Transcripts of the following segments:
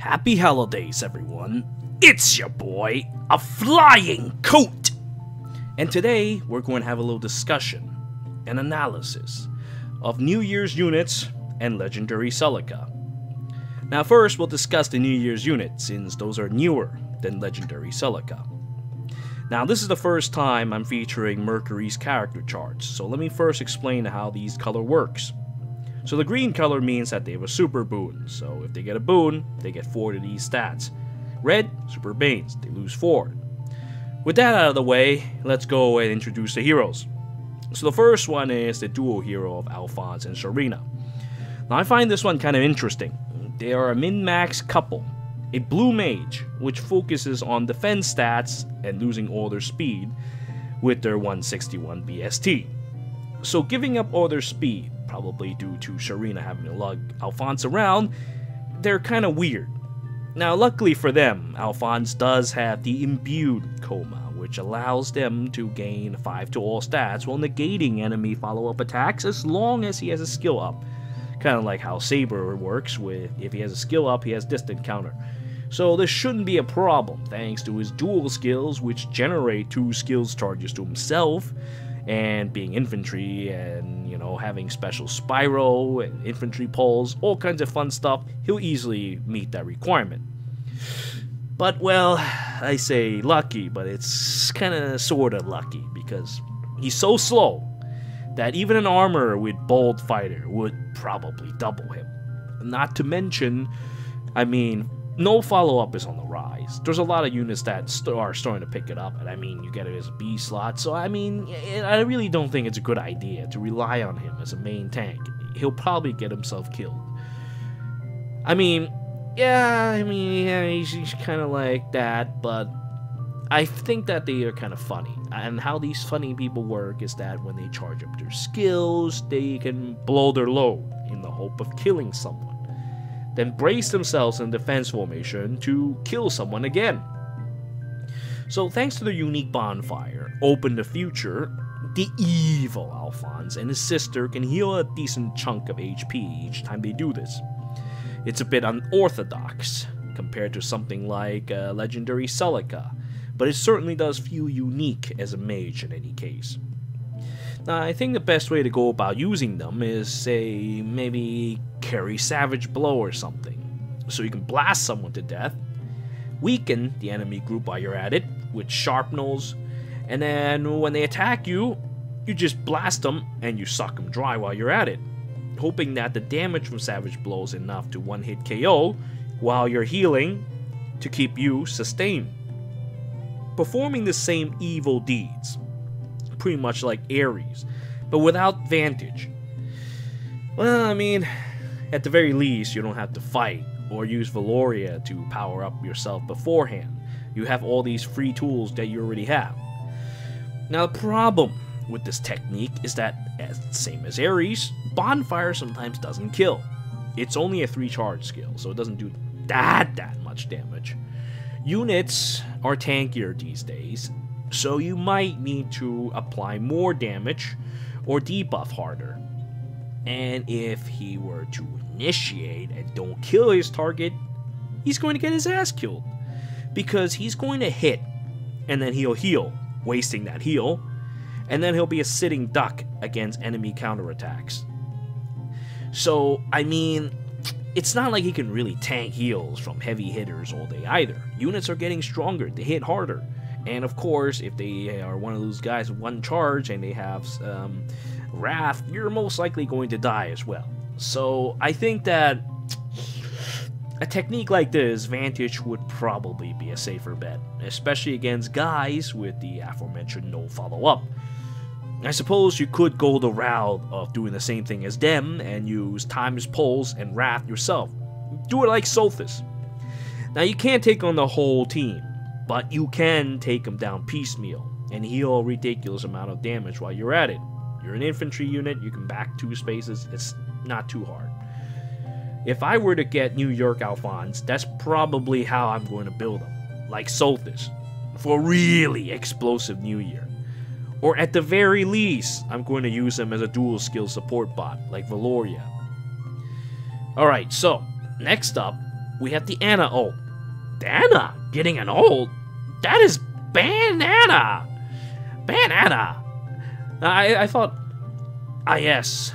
Happy holidays, everyone. It's your boy, a flying coat. And today, we're going to have a little discussion and analysis of New Year's units and Legendary Celica. Now first, we'll discuss the New Year's units, since those are newer than Legendary Celica. Now this is the first time I'm featuring Mercury's character charts, so let me first explain how these color works. So the green color means that they have a super boon, so if they get a boon, they get 4 to these stats. Red, super banes, they lose 4. With that out of the way, let's go and introduce the heroes. So the first one is the duo hero of Alfonse and Sharena. Now I find this one kind of interesting. They are a min-max couple. A blue mage, which focuses on defense stats and losing all their speed with their 161 BST. So giving up all their speed, probably due to Sharena having to lug Alfonse around, they're kind of weird. Now luckily for them, Alfonse does have the imbued coma, which allows them to gain 5 to all stats while negating enemy follow-up attacks as long as he has a skill up. Kind of like how Saber works with, if he has a skill up, he has distant counter. So this shouldn't be a problem thanks to his dual skills, which generate 2 skills charges to himself, and being infantry and, you know, having special Spyro and infantry pulls, all kinds of fun stuff, he'll easily meet that requirement. But, well, I say lucky, but it's kind of sort of lucky, because he's so slow that even an armor with bold fighter would probably double him. Not to mention, I mean, no follow-up is on the rise. There's a lot of units that are starting to pick it up, and I mean, you get it as a B slot, so I mean, I really don't think it's a good idea to rely on him as a main tank. He'll probably get himself killed. I mean, yeah, he's kind of like that, but I think that they are kind of funny. And how these funny people work is that when they charge up their skills, they can blow their load in the hope of killing someone, then brace themselves in defense formation to kill someone again. So thanks to the unique bonfire, Open the Future, the evil Alfonse and his sister can heal a decent chunk of HP each time they do this. It's a bit unorthodox compared to something like Legendary Celica, but it certainly does feel unique as a mage in any case. Now, I think the best way to go about using them is, say, maybe carry Savage Blow or something, so you can blast someone to death, weaken the enemy group while you're at it with Sharpnels, and then when they attack you, you just blast them and you suck them dry while you're at it, hoping that the damage from Savage Blow is enough to one-hit KO while you're healing to keep you sustained. Performing the same evil deeds, pretty much like Ares, but without Vantage. Well, I mean, at the very least, you don't have to fight or use Valoria to power up yourself beforehand. You have all these free tools that you already have. Now, the problem with this technique is that, same as Ares, Bonfire sometimes doesn't kill. It's only a 3 charge skill, so it doesn't do that much damage. Units are tankier these days, so you might need to apply more damage or debuff harder. And if he were to initiate and don't kill his target, he's going to get his ass killed, because he's going to hit and then he'll heal, wasting that heal, and then he'll be a sitting duck against enemy counterattacks. So, I mean, it's not like he can really tank heals from heavy hitters all day either. Units are getting stronger, they hit harder. And of course, if they are one of those guys with 1 charge and they have Wrath, you're most likely going to die as well. So I think that a technique like this, Vantage would probably be a safer bet, especially against guys with the aforementioned no follow-up. I suppose you could go the route of doing the same thing as them and use Time's Pulse and Wrath yourself. Do it like Sophis. Now you can't take on the whole team, but you can take them down piecemeal and heal a ridiculous amount of damage while you're at it. You're an infantry unit, you can back 2 spaces, it's not too hard. If I were to get New York Alfonse, that's probably how I'm going to build them, like Sophis, for really explosive New Year. Or at the very least, I'm going to use them as a dual skill support bot, like Valoria. Alright, so, next up, we have the Anna ult. Anna getting an ult? That is Bandana! Bandana! I thought IS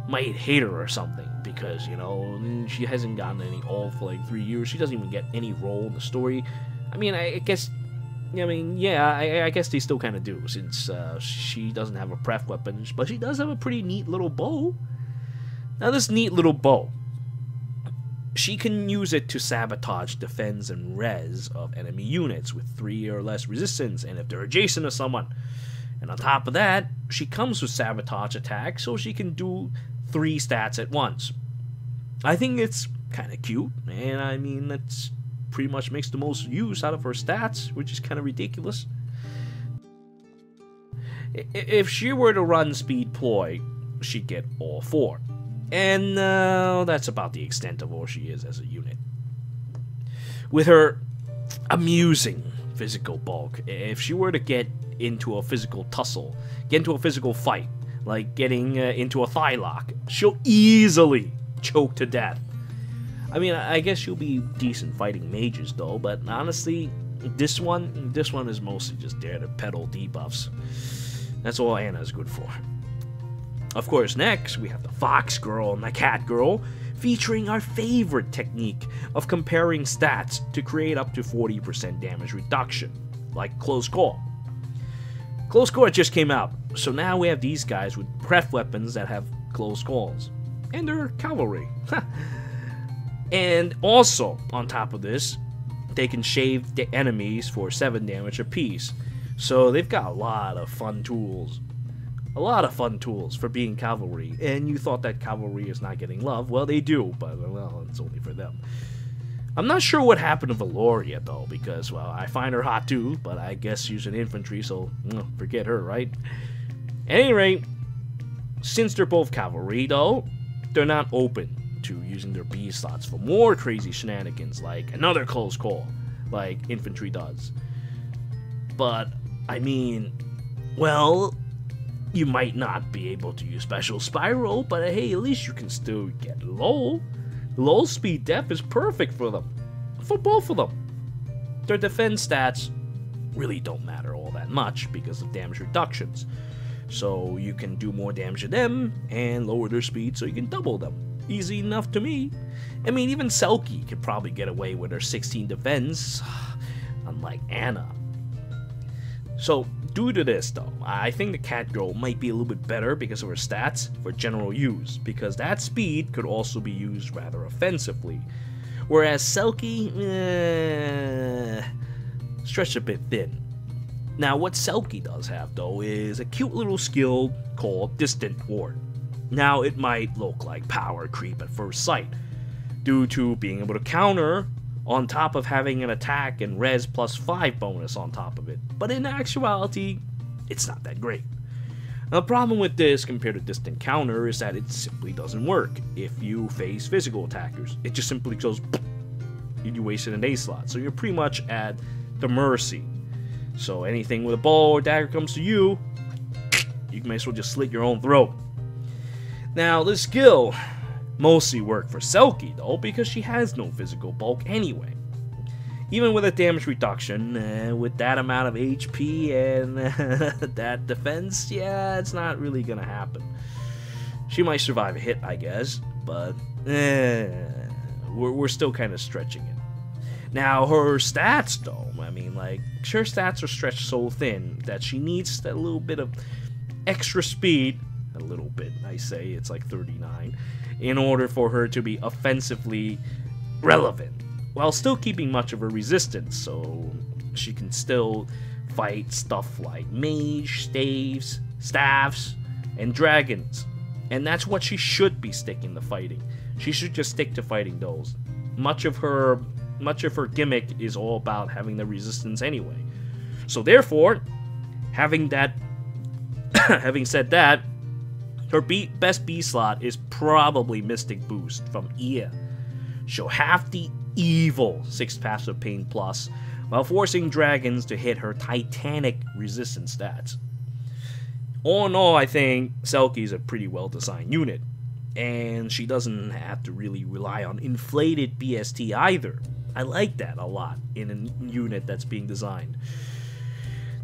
might hate her or something, because, you know, she hasn't gotten any ult for like 3 years. She doesn't even get any role in the story. I mean, I guess... I guess they still kind of do, since she doesn't have a pref weapon, but she does have a pretty neat little bow. Now, this neat little bow, she can use it to sabotage defense and res of enemy units with 3 or less resistance, and if they're adjacent to someone. And on top of that, she comes with sabotage attack, so she can do 3 stats at once. I think it's kind of cute, and I mean, that's pretty much makes the most use out of her stats, which is kind of ridiculous. If she were to run speed ploy, she'd get all 4. And that's about the extent of all she is as a unit. With her amusing physical bulk, if she were to get into a physical tussle, get into a physical fight, like getting into a thigh lock, she'll easily choke to death. I mean, I guess she'll be decent fighting mages though, but honestly, this one is mostly just there to peddle debuffs. That's all Anna's good for. Of course, next, we have the Fox Girl and the Cat Girl, featuring our favorite technique of comparing stats to create up to 40% damage reduction, like Close Call. Close Call just came out, so now we have these guys with pref weapons that have close calls. And they're cavalry. And also, on top of this, they can shave the enemies for 7 damage apiece. So they've got a lot of fun tools. A lot of fun tools for being cavalry. And you thought that cavalry is not getting love. Well, they do, but, well, it's only for them. I'm not sure what happened to Valoria, though, because, well, I find her hot too, but I guess she's an infantry, so forget her, right? At any rate, since they're both cavalry, though, they're not open to using their B slots for more crazy shenanigans, like another close call, like infantry does. But, I mean, well, you might not be able to use special spiral, but hey, at least you can still get low. Low speed def is perfect for them, for both of them. Their defense stats really don't matter all that much because of damage reductions. So you can do more damage to them and lower their speed so you can double them. Easy enough to me. I mean, even Selkie could probably get away with her 16 defense, unlike Anna. So, due to this though, I think the Cat Girl might be a little bit better because of her stats for general use, because that speed could also be used rather offensively. Whereas Selkie, stretched a bit thin. Now, what Selkie does have though is a cute little skill called Distant Ward. Now, it might look like power creep at first sight, due to being able to counter on top of having an attack and res plus 5 bonus on top of it, but in actuality, it's not that great. Now, the problem with this compared to Distant Counter is that it simply doesn't work if you face physical attackers. It just simply goes, you wasted an A slot, so you're pretty much at the mercy. So anything with a bow or dagger comes to you, you may as well just slit your own throat. Now, this skill mostly worked for Selkie, though, because she has no physical bulk anyway. Even with a damage reduction, with that amount of HP and that defense, yeah, it's not really gonna happen. She might survive a hit, I guess, but we're still kind of stretching it. Now, her stats, though, I mean, like, her stats are stretched so thin that she needs that little bit of extra speed, a little bit, I say, it's like 39, in order for her to be offensively relevant, while still keeping much of her resistance, so she can still fight stuff like mage, staffs, and dragons. And that's what she should be sticking to fighting. She should just stick to fighting those. Much of her gimmick is all about having the resistance anyway. So therefore, having said that, her best B slot is probably Mystic Boost from Eir. She'll have the evil 6 passive pain plus, while forcing dragons to hit her titanic resistance stats. All in all, I think Selkie's a pretty well designed unit. And she doesn't have to really rely on inflated BST either. I like that a lot in a unit that's being designed.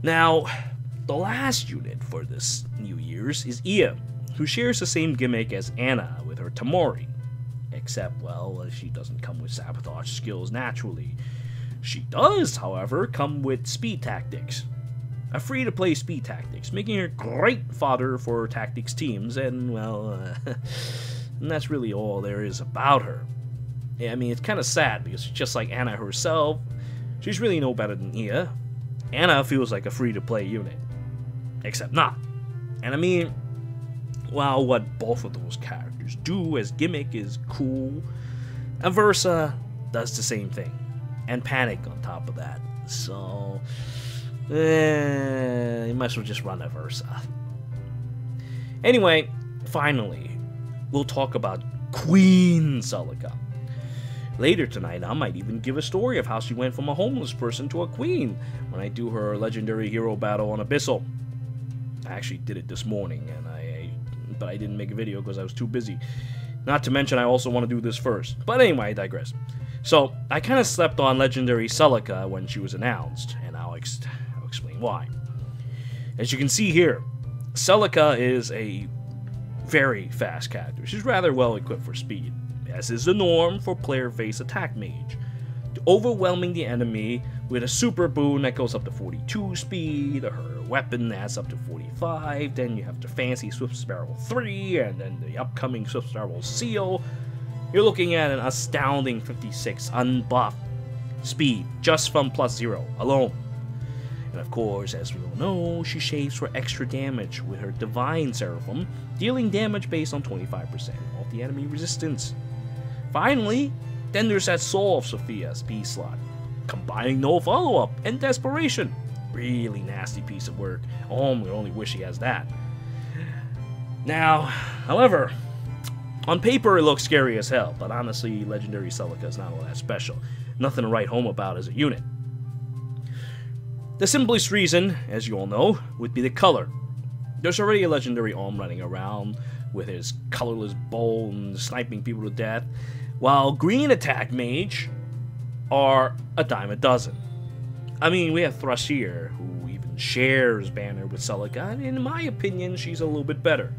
Now, the last unit for this New Year's is Eir, who shares the same gimmick as Anna with her Tamori. Except, well, she doesn't come with sabotage skills naturally. She does, however, come with speed tactics. A free-to-play speed tactics, making her great fodder for tactics teams, and, well, and that's really all there is about her. Yeah, I mean, it's kind of sad, because just like Anna herself, she's really no better than Eir. Anna feels like a free-to-play unit. Except not. And I mean, well, what both of those characters do as gimmick is cool, and Versa does the same thing. And Panic on top of that. So, you might as well just run a Versa. Anyway, finally, we'll talk about Queen Celica. Later tonight, I might even give a story of how she went from a homeless person to a queen when I do her legendary hero battle on Abyssal. I actually did it this morning, but I didn't make a video because I was too busy. Not to mention, I also want to do this first. But anyway, I digress. So, I kind of slept on Legendary Celica when she was announced, and I'll explain why. As you can see here, Celica is a very fast character. She's rather well equipped for speed, as is the norm for player-face attack mage. Overwhelming the enemy with a super boon that goes up to 42 speed, her weapon adds up to 45, then you have the fancy Swift Sparrow 3, and then the upcoming Swift Sparrow Seal. You're looking at an astounding 56 unbuffed speed just from +0 alone. And of course, as we all know, she shaves for extra damage with her Divine Seraphim, dealing damage based on 25% of the enemy resistance. Finally, then there's that Soul of Sophia's B slot, combining no follow-up and Desperation. Really nasty piece of work. Oh, we only wish he has that. Now, however, on paper it looks scary as hell, but honestly, Legendary Celica is not all that special. Nothing to write home about as a unit. The simplest reason, as you all know, would be the color. There's already a Legendary Arm running around with his colorless bow and sniping people to death, while green attack mage are a dime a dozen. I mean, we have Thrashir, who even shares banner with Celica, and in my opinion, she's a little bit better.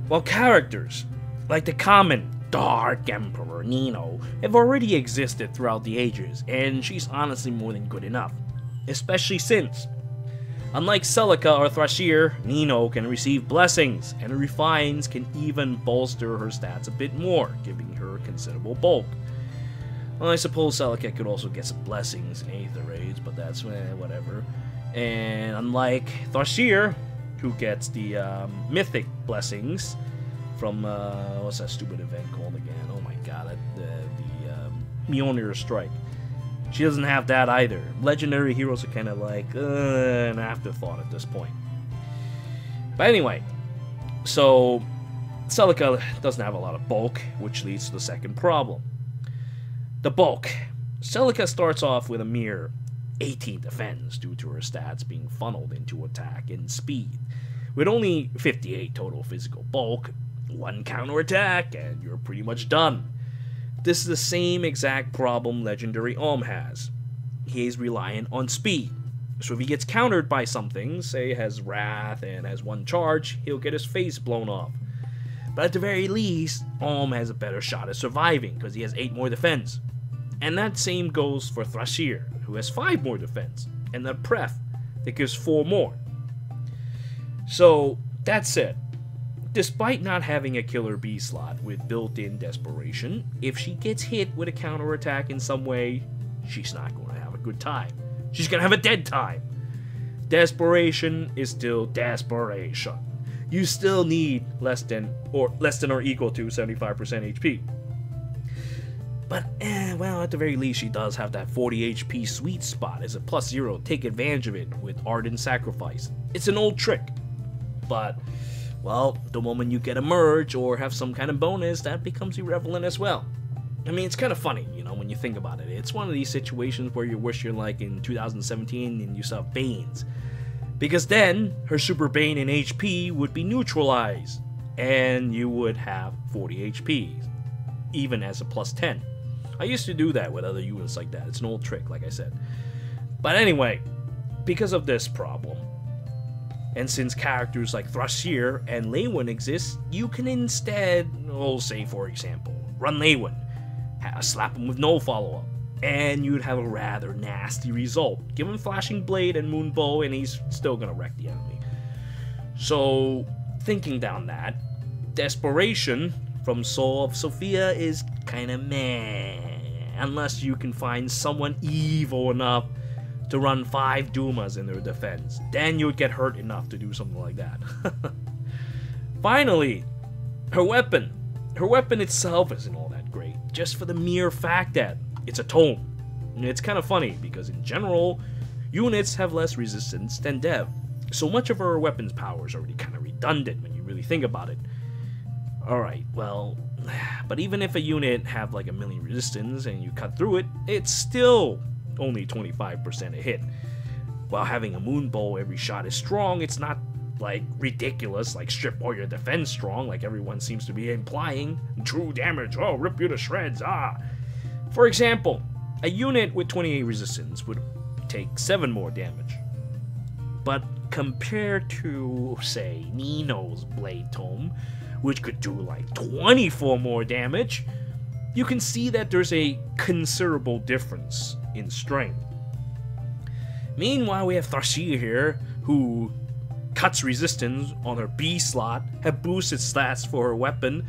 While characters, like the common Dark Emperor Nino, have already existed throughout the ages, and she's honestly more than good enough. Especially since, unlike Celica or Thrashir, Nino can receive blessings, and Refines can even bolster her stats a bit more, giving her considerable bulk. Well, I suppose Celica could also get some blessings in Aether raids, but that's whatever. And unlike Thrashir, who gets the mythic blessings from, what's that stupid event called again? Oh my god, the Mjolnir Strike. She doesn't have that either. Legendary heroes are kind of like an afterthought at this point. But anyway, so Celica doesn't have a lot of bulk, which leads to the second problem. The bulk. Celica starts off with a mere 18 defense due to her stats being funneled into attack and speed. With only 58 total physical bulk, 1 counterattack, and you're pretty much done. This is the same exact problem Legendary Arm has. He is reliant on speed. So if he gets countered by something, say has Wrath and has 1 charge, he'll get his face blown off. But at the very least, Arm has a better shot at surviving, because he has 8 more defense. And that same goes for Thrashir, who has 5 more defense, and the Pref that gives 4 more. So, that's it. Despite not having a killer B slot with built-in Desperation, if she gets hit with a counterattack in some way, she's not going to have a good time. She's going to have a dead time. Desperation is still desperation. You still need less than or equal to 75% HP. But, well, at the very least, she does have that 40 HP sweet spot as a +0. Take advantage of it with Ardent Sacrifice. It's an old trick. But, well, the moment you get a merge or have some kind of bonus, that becomes irrelevant as well. I mean, it's kind of funny, you know, when you think about it. It's one of these situations where you wish you're like in 2017 and you saw Bane's. Because then, her Super Bane in HP would be neutralized. and you would have 40 HP, even as a plus 10. I used to do that with other units like that. It's an old trick, like I said. But anyway, because of this problem, and since characters like Thrasir and Leywin exist, you can instead, we'll say for example, run Leywin, slap him with no follow-up, and you'd have a rather nasty result. Give him Flashing Blade and Moon Bow, and he's still gonna wreck the enemy. So, thinking down that, Desperation from Soul of Sophia is kinda meh, unless you can find someone evil enough to run 5 Dumas in their defense. Then you'd get hurt enough to do something like that. Finally, her weapon. Her weapon itself isn't all that great, just for the mere fact that it's a tome. And it's kind of funny, because in general, units have less resistance than dev. So much of her weapon's power is already kind of redundant when you really think about it. Alright, well, but even if a unit have like a million resistance and you cut through it, it's still only 25% a hit. While having a moon bow, every shot is strong. It's not like ridiculous, like strip all your defense strong, like everyone seems to be implying. True damage, oh, rip you to shreds, ah. For example, a unit with 28 resistance would take 7 more damage. But compared to, say, Nino's Blade Tome, which could do like 24 more damage, you can see that there's a considerable difference in strength. Meanwhile, we have Thrasir here, who cuts resistance on her B slot, have boosted stats for her weapon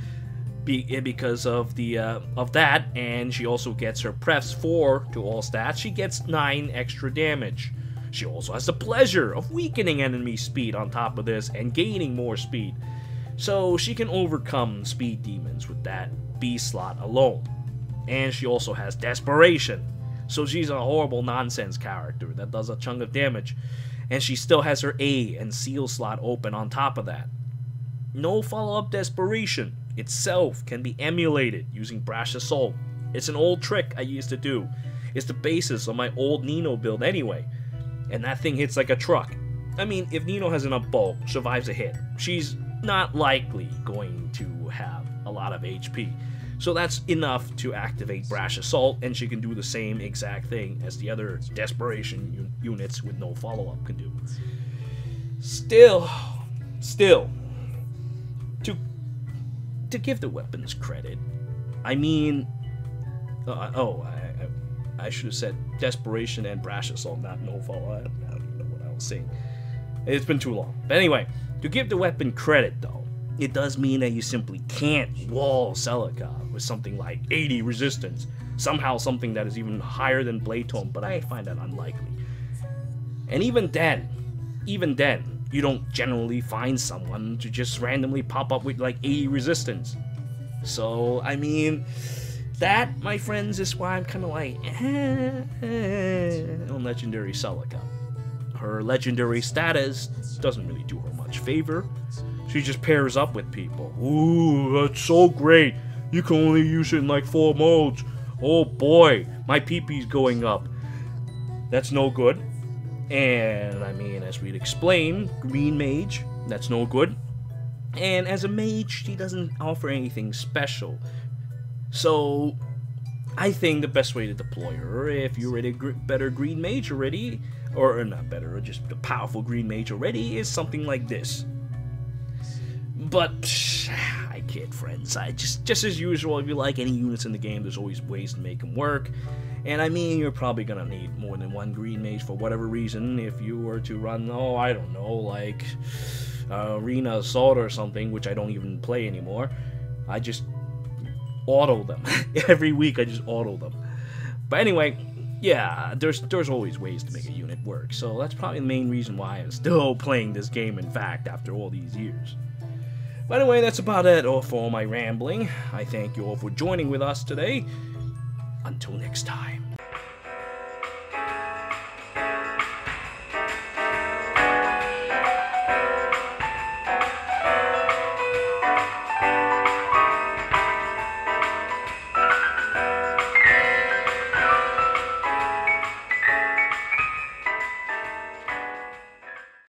because of that, and she also gets her prefs 4 to all stats. She gets 9 extra damage. She also has the pleasure of weakening enemy speed on top of this and gaining more speed. So she can overcome speed demons with that B slot alone. And she also has Desperation. So she's a horrible nonsense character that does a chunk of damage. And she still has her A and Seal slot open on top of that. No follow-up Desperation itself can be emulated using Brash Assault. It's an old trick I used to do. It's the basis of my old Nino build anyway. And that thing hits like a truck. I mean, if Nino has enough bulk, survives a hit, she's not likely going to have a lot of HP. So that's enough to activate Brash Assault, and she can do the same exact thing as the other Desperation units with no follow-up can do. Still, to give the weapons credit, I mean, I should have said Desperation and Brash Assault, not no follow-up. I don't even know what I was saying. It's been too long. But anyway, to give the weapon credit, though, it does mean that you simply can't wall Celica with something like 80 resistance. Somehow something that is even higher than Blade Tome, but I find that unlikely. And even then, you don't generally find someone to just randomly pop up with like 80 resistance. So, I mean, that, my friends, is why I'm kind of like, on Legendary Celica. Her legendary status doesn't really do her much favor. She just pairs up with people. Ooh, that's so great. You can only use it in like 4 modes. Oh boy, my PP is going up. That's no good. And I mean, as we'd explain, Green Mage, that's no good. And as a mage, she doesn't offer anything special. So, I think the best way to deploy her, if you're already a better Green Mage already, or not better, or just a powerful Green Mage already, is something like this. But, I kid, friends. Just as usual, if you like any units in the game, there's always ways to make them work. And I mean, you're probably gonna need more than 1 Green Mage for whatever reason. If you were to run, oh, I don't know, like Arena Assault or something, which I don't even play anymore. I just auto them. Every week I just auto them. But anyway, yeah, there's always ways to make a unit work. So that's probably the main reason why I'm still playing this game, in fact, after all these years. But anyway, that's about it for all my rambling. I thank you all for joining with us today. Until next time.